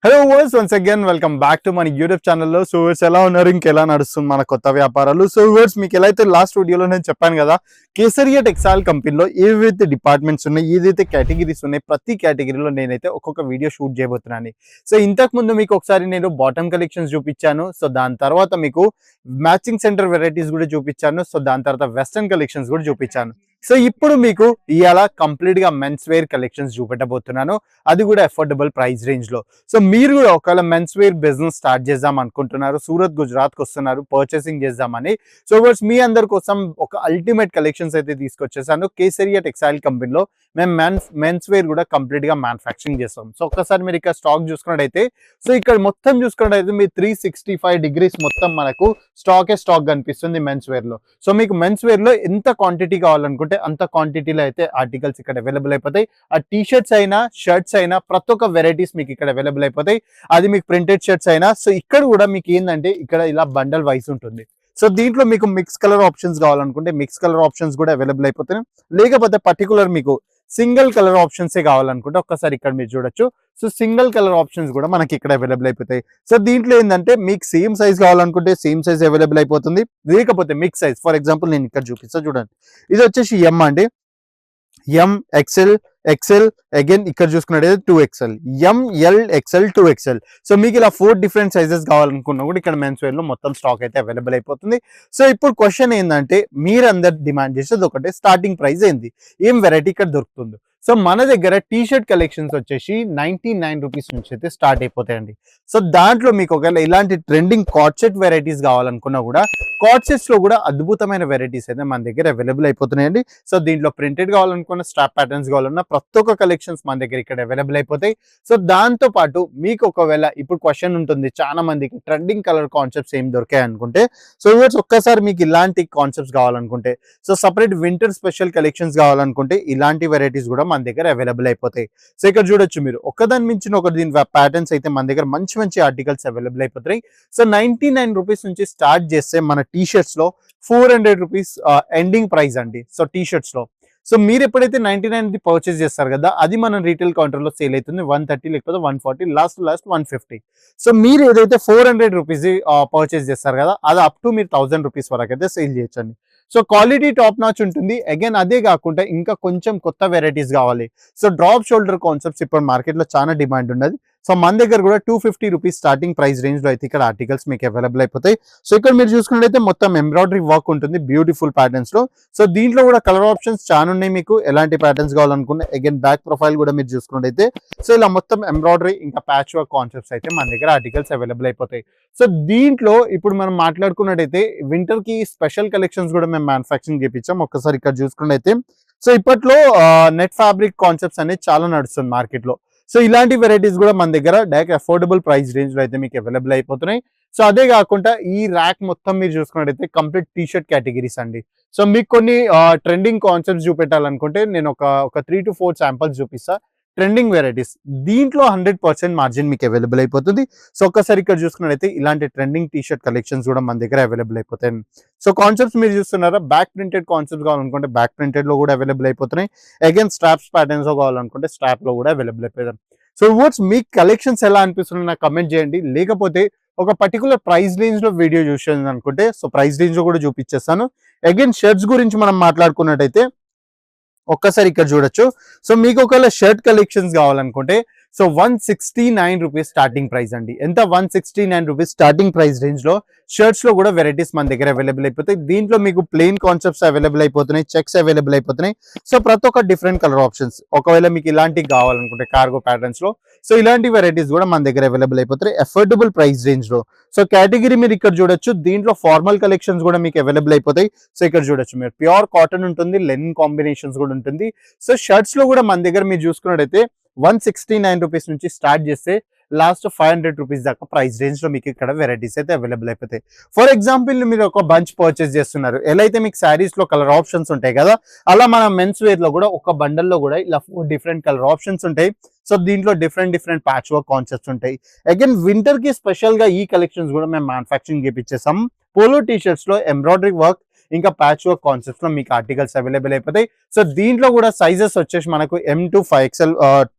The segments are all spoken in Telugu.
హలో వర్స్ once again welcome back to మన యూట్యూబ్ ఛానల్లో. సో వర్స్ ఎలా ఉన్నారు, ఇంకెలా నడుస్తుంది మన కొత్త వ్యాపారాలు. సో వర్స్ మీకు ఎలా అయితే లాస్ట్ వీడియోలో నేను చెప్పాను కదా, కేసరియా టెక్స్టైల్ కంపెనీలో ఏవైతే డిపార్ట్మెంట్స్ ఉన్నాయి, ఏదైతే కేటగిరీస్ ఉన్నాయి, ప్రతి కేటగిరీలో నేనైతే ఒక్కొక్క వీడియో షూట్ చేయబోతున్నాను. సో ఇంతకు ముందు మీకు ఒకసారి నేను బాటమ్ కలెక్షన్స్ చూపించాను. సో దాని తర్వాత మీకు మ్యాచింగ్ సెంటర్ వెరైటీస్ కూడా చూపించాను. సో దాని తర్వాత వెస్టర్న్ కలెక్షన్స్ కూడా చూపించాను. సో ఇప్పుడు మీకు ఇవాళ కంప్లీట్ గా మెన్స్ వేర్ కలెక్షన్స్ చూపెట్టబోతున్నాను, అది కూడా అఫోర్డబుల్ ప్రైస్ రేంజ్ లో. సో మీరు కూడా ఒకవేళ మెన్స్ వేర్ బిజినెస్ స్టార్ట్ చేద్దాం అనుకుంటున్నారు, సూరత్ గుజరాత్ కి వస్తున్నారు పర్చేసింగ్ చేద్దామని, సో వర్స్ మీ అందరి కోసం ఒక అల్టిమేట్ కలెక్షన్స్ అయితే తీసుకొచ్చేసాను. కేసరియా టెక్స్టైల్ కంపెనీలో మేము మెన్స్ వేర్ కూడా కంప్లీట్ గా మ్యానుఫ్యాక్చరింగ్ చేస్తాం. సో ఒక్కసారి మీరు ఇక్కడ స్టాక్ చూసుకున్నట్టయితే, సో ఇక్కడ మొత్తం చూసుకున్నట్టయితే మీ 365 డిగ్రీస్ మొత్తం మనకు స్టాక్ కనిపిస్తుంది మెన్స్ వేర్ లో. సో మీకు మెన్స్ వేర్ లో ఎంత క్వాంటిటీ కావాలనుకుంటే అంత క్వాంటిటీలో అయితే ఆర్టికల్స్ ఇక్కడ అవైలబుల్ అయిపోతాయి. ఆ టీ షర్ట్స్ అయినా, షర్ట్స్ అయినా, ప్రతి ఒక్క వెరైటీస్ మీకు ఇక్కడ అవైలబుల్ అయిపోతాయి. అది మీకు ప్రింటెడ్ షర్ట్స్ అయినా. సో ఇక్కడ కూడా మీకు ఏంటంటే ఇక్కడ ఇలా బండల్ వైస్ ఉంటుంది. సో దీంట్లో మీకు మిక్స్ కలర్ ఆప్షన్స్ కావాలనుకుంటే మిక్స్ కలర్ ఆప్షన్స్ కూడా అవైలబుల్ అయిపోతాయి. లేకపోతే పర్టికులర్ మీకు సింగిల్ కలర్ ఆప్షన్సే కావాలనుకుంటే ఒక్కసారి ఇక్కడ మీరు చూడొచ్చు. సో సింగిల్ కలర్ ఆప్షన్స్ కూడా మనకి ఇక్కడ అవైలబుల్ అయిపోతాయి. సో దీంట్లో ఏంటంటే మీకు సేమ్ సైజ్ కావాలనుకుంటే సేమ్ సైజ్ అవైలబుల్ అయిపోతుంది. లేకపోతే మిక్స్ సైజ్, ఫర్ ఎగ్జాంపుల్ నేను ఇక్కడ చూపిస్తా చూడండి. ఇది వచ్చేసి ఎం అండి, ఎం, ఎక్సెల్ అగైన్ ఇక్కడ చూసుకున్నట్టయితే 2XL, ML, XL, 2XL. So మీకు ఇలా 4 డిఫరెంట్ సైజెస్ కావాలనుకున్నా కూడా ఇక్కడ మెన్స్ వేర్ లో మొత్తం స్టాక్ అయితే అవైలబుల్ అయిపోతుంది. సో ఇప్పుడు క్వశ్చన్ ఏంటంటే మీరందరు డిమాండ్ చేసేది ఒకటే, స్టార్టింగ్ ప్రైస్ ఏంది, ఏం వెరైటీ ఇక్కడ దొరుకుతుంది. సో మన దగ్గర టీ షర్ట్ కలెక్షన్స్ వచ్చేసి 99 రూపీస్ నుంచి అయితే స్టార్ట్ అయిపోతాయండి. సో దాంట్లో మీకు ఒకవేళ ఇలాంటి ట్రెండింగ్ కార్డ్ సెట్ వెరైటీస్ కావాలనుకున్నా కూడా కార్డ్ సెట్స్ లో కూడా అద్భుతమైన వెరైటీస్ అయితే మన దగ్గర అవైలబుల్ అయిపోతున్నాయండి. సో దీంట్లో ప్రింటెడ్ కావాలనుకున్న, స్ట్రాప్ ప్యాటర్న్స్ కావాలన్నా ప్రతి ఒక్క కలెక్షన్స్ మన దగ్గర ఇక్కడ అవైలబుల్ అయిపోతాయి. సో దాంతో పాటు మీకు ఒకవేళ ఇప్పుడు క్వశ్చన్ ఉంటుంది చాలా మందికి, ట్రెండింగ్ కలర్ కాన్సెప్ట్స్ ఏం దొరికాయి అనుకుంటే, సో ఇవర్స్ ఒక్కసారి మీకు ఇలాంటి కాన్సెప్ట్స్ కావాలనుకుంటే, so separate winter special collections కావాలనుకుంటే ఇలాంటి వెరైటీస్ కూడా మన దగ్గర అవైలబుల్ అయిపోతాయి. సో ఇక్కడ చూడొచ్చు మీరు, ఒకదాని మించిన ఒక దీని ప్యాటర్న్స్ అయితే మన దగ్గర మంచి మంచి ఆర్టికల్స్ అవైలబుల్ అయిపోతాయి. సో 99 రూపీస్ నుంచి స్టార్ట్ చేస్తే మన టీ షర్ట్స్ లో 400 రూపీస్ ఎండింగ్ ప్రైస్ అండి. సో టీ షర్ట్స్ లో సో మీరు ఎప్పుడైతే 99 పర్చేస్ చేస్తారు కదా, అది మనం రీటైల్ కౌంటర్ లో సేల్ అవుతుంది 130 లేకపోతే 140, లాస్ట్ 150. సో మీరు ఏదైతే 400 రూపీస్ పర్చేస్ చేస్తారు కదా, అది అప్ టు మీరు 1000 రూపీస్ వరకు అయితే సేల్ చేయొచ్చండి. సో క్వాలిటీ టాప్ నాచ్ ఉంటుంది. అగైన్ అదే కాకుండా ఇంకా కొంచెం కొత్త వెరైటీస్ కావాలి, సో డ్రాప్ షోల్డర్ కాన్సెప్ట్స్ ఇప్పుడు మార్కెట్ లో చాలా డిమాండ్ ఉన్నది. సో మన దగ్గర కూడా 250 రూపీస్ స్టార్టింగ్ ప్రైస్ రేంజ్ లో అయితే ఇక్కడ ఆర్టికల్స్ మీకు అవైలబుల్ అయిపోతాయి. సో ఇక్కడ మీరు చూసుకున్నట్లయితే మొత్తం ఎంబ్రాయిడరీ వర్క్ ఉంటుంది బ్యూటిఫుల్ ప్యాటర్న్స్ లో. సో దీంట్లో కూడా కలర్ ఆప్షన్స్ చాలా ఉన్నాయి. మీకు ఎలాంటి ప్యాటర్న్స్ కావాలనుకుంటే అగైన్ బ్యాక్ ప్రొఫైల్ కూడా మీరు చూసుకున్నట్టయితే, సో ఇలా మొత్తం ఎంబ్రాయిడరీ ఇంకా ప్యాచ్ వర్క్ కాన్సెప్ట్స్ అయితే మన దగ్గర ఆర్టికల్స్ అవైలబుల్ అయిపోతాయి. సో దీంట్లో ఇప్పుడు మనం మాట్లాడుకున్నట్టయితే వింటర్ కి స్పెషల్ కలెక్షన్స్ కూడా మేము మ్యానుఫ్యాక్చరింగ్ చేయించాం. ఒక్కసారి ఇక్కడ చూసుకున్నట్టయితే, సో ఇప్పట్లో నెట్ ఫ్యాబ్రిక్ కాన్సెప్ట్స్ అనేది చాలా నడుస్తుంది మార్కెట్ లో. సో ఇలాంటి వెరైటీస్ కూడా మన దగ్గర డైరెక్ట్ అఫోర్డబుల్ ప్రైస్ రేంజ్ లో అయితే మీకు అవైలబుల్ అయిపోతున్నాయి. సో అదే కాకుండా ఈ ర్యాక్ మొత్తం మీరు చూసుకున్నట్టయితే కంప్లీట్ టీ షర్ట్ కేటగిరీస్ అండి. సో మీకు కొన్ని ట్రెండింగ్ కాన్సెప్ట్స్ చూపెట్టాలనుకుంటే నేను ఒక 3 to 4 శాంపుల్స్ చూపిస్తా, ట్రెండింగ్ వెరైటీస్. దీంట్లో 100% మార్జిన్ మీకు అవైలబుల్ అయిపోతుంది. సో ఒక్కసారి ఇక్కడ చూసుకున్నట్టయితే ఇలాంటి ట్రెండింగ్ టీ షర్ట్ కలెక్షన్స్ కూడా మన దగ్గర అవైలబుల్ అయిపోతాయి. సో కాన్సెప్ట్స్ మీరు చూస్తున్నారా, బ్యాక్ ప్రింటెడ్ కాన్సెప్ట్స్ కావాలనుకుంటే బ్యాక్ ప్రింటెడ్ లో కూడా అవైలబుల్ అయిపోతున్నాయి. అగైన్ స్ట్రాప్స్ ప్యాటర్న్స్ కావాలనుకుంటే స్ట్రాప్ లో కూడా అవైలబుల్ అయిపోతాయి. సో వాట్స్ మీ కలెక్షన్స్ ఎలా అనిపిస్తున్నాయి నాకు కమెంట్ చేయండి. లేకపోతే ఒక పర్టికులర్ ప్రైస్ రేంజ్ లో వీడియో చూసాను అనుకుంటే సో ప్రైస్ రేంజ్ లో కూడా చూపించేస్తాను. అగైన్ షర్ట్స్ గురించి మనం మాట్లాడుకున్నట్టయితే ఒక్కసారి ఇక్కడ చూడొచ్చు. సో మీకు ఒకవేళ షర్ట్ కలెక్షన్స్ కావాలనుకుంటే సో 169 రూపీస్ స్టార్టింగ్ ప్రైస్ అండి. ఎంత 169 రూపీస్ స్టార్టింగ్ ప్రైస్ రేంజ్ లో షర్ట్స్ లో కూడా వెరైటీస్ మన దగ్గర అవైలబుల్ అయిపోతాయి. దీంట్లో మీకు ప్లెయిన్ కాన్సెప్ట్స్ అవైలబుల్ అయిపోతున్నాయి, చెక్స్ అవైలబుల్ అయిపోతున్నాయి. సో ప్రతి ఒక్క డిఫరెంట్ కలర్ ఆప్షన్స్, ఒకవేళ మీకు ఇలాంటివి కావాలనుకుంటే కార్గో ప్యాటర్న్స్ లో, సో ఇలాంటి వెరైటీస్ కూడా మన దగ్గర అవైలబుల్ అయిపోతాయి అఫోర్డబుల్ ప్రైస్ రేంజ్ లో. సో కేటగిరీ మీరు ఇక్కడ చూడొచ్చు, దీంట్లో ఫార్మల్ కలెక్షన్స్ కూడా మీకు అవైలబుల్ అయిపోతాయి. సో ఇక్కడ చూడొచ్చు మీరు, ప్యూర్ కాటన్ ఉంటుంది, లెనిన్ కాంబినేషన్స్ కూడా ఉంటుంది. సో షర్ట్స్ లో కూడా మన దగ్గర మీరు చూసుకున్నట్టయితే 169 రూపీస్ నుంచి స్టార్ట్ చేస్తే లాస్ట్ 500 రూపీస్ దాకా ప్రైస్ రేంజ్ లో మీకు ఇక్కడ వెరైటీస్ అయితే అవైలబుల్ అయిపోతాయి. ఫర్ ఎగ్జాంపుల్ మీరు ఒక బంచ్ పర్చేస్ చేస్తున్నారు, ఎలా అయితే మీకు శారీస్ లో కలర్ ఆప్షన్స్ ఉంటాయి కదా, అలా మన మెన్స్ వేర్ లో కూడా ఒక బండల్ లో కూడా ఇలా 4 డిఫరెంట్ కలర్ ఆప్షన్స్ ఉంటాయి. సో దీంట్లో డిఫరెంట్ ప్యాచ్ వర్క్ కాన్సెప్ట్స్ ఉంటాయి. అగైన్ వింటర్ కి స్పెషల్ గా ఈ కలెక్షన్స్ కూడా మేము మ్యానుఫ్యాక్చరింగ్ చేపించేసాం. పోలో టీ షర్ట్స్ లో ఎంబ్రాయిడరీ వర్క్ ఇంకా ప్యాచ్ వర్క్ కాన్సెప్ట్స్ లో మీకు ఆర్టికల్స్ అవైలబుల్ అయిపోతాయి. సో దీంట్లో కూడా సైజెస్ వచ్చేసి మనకు M to 5XL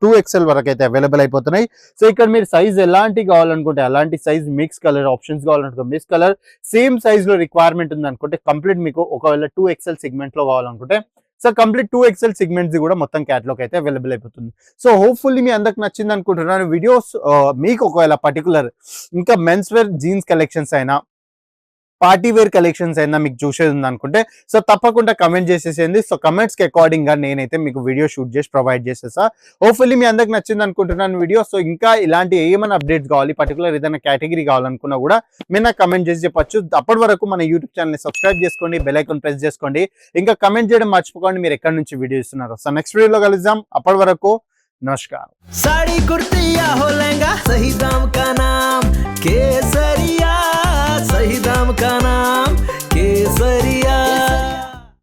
2XL వరకు అయితే అవైలబుల్ అయిపోతున్నాయి. సో ఇక్కడ మీరు సైజ్ ఎలాంటి కావాలనుకుంటే అలాంటి సైజ్, మిక్స్ కలర్ ఆప్షన్స్ కావాలనుకుంటే మిక్స్ కలర్, సేమ్ సైజ్ లో రిక్వైర్మెంట్ ఉంది అనుకుంటే కంప్లీట్ మీకు ఒకవేళ 2XL సెగ్మెంట్ లో కావాలనుకుంటే సో కంప్లీట్ 2XL సెగ్మెంట్స్ కూడా మొత్తం క్యాటలాగ్ అయితే అవైలబుల్ అయిపోతుంది. సో హోప్ఫుల్లీ మీ అందరికి నచ్చింది అనుకుంటున్నాను వీడియోస్. మీకు ఒకవేళ పర్టికులర్ ఇంకా మెన్స్ వేర్ జీన్స్ కలెక్షన్స్ అయినా పార్టీ వేర్ కలెక్షన్స్ అయినా మీకు చూసేది ఉంది అనుకుంటే సో తప్పకుండా కమెంట్ చేసేసేయండి. సో కమెంట్స్ కి అకార్డింగ్ గా నేనైతే మీకు వీడియో షూట్ చేసి ప్రొవైడ్ చేసేసా. హోప్ఫుల్లీ మీ అందరికి నచ్చింది అనుకుంటున్నాను వీడియో. సో ఇంకా ఇలాంటి ఏమైనా అప్డేట్స్ కావాలి, పర్టికులర్ ఏదైనా కేటగిరీ కావాలనుకున్నా కూడా మీరు నాకు కమెంట్ చేసి చెప్పొచ్చు. అప్పటి వరకు మన యూట్యూబ్ ఛానల్ ని సబ్స్క్రైబ్ చేసుకోండి, బెల్ ఐకాన్ ప్రెస్ చేసుకోండి, ఇంకా కమెంట్ చేయడం మర్చిపోకండి మీరు ఎక్కడి నుంచి వీడియో ఇస్తున్నారు. సో నెక్స్ట్ వీడియోలో కలుద్దాం. అప్పటి వరకు नमस्कार. साड़ी कुर्ती या हो लहंगा, सही दाम का नाम केसरिया, सही दाम का नाम केसरिया.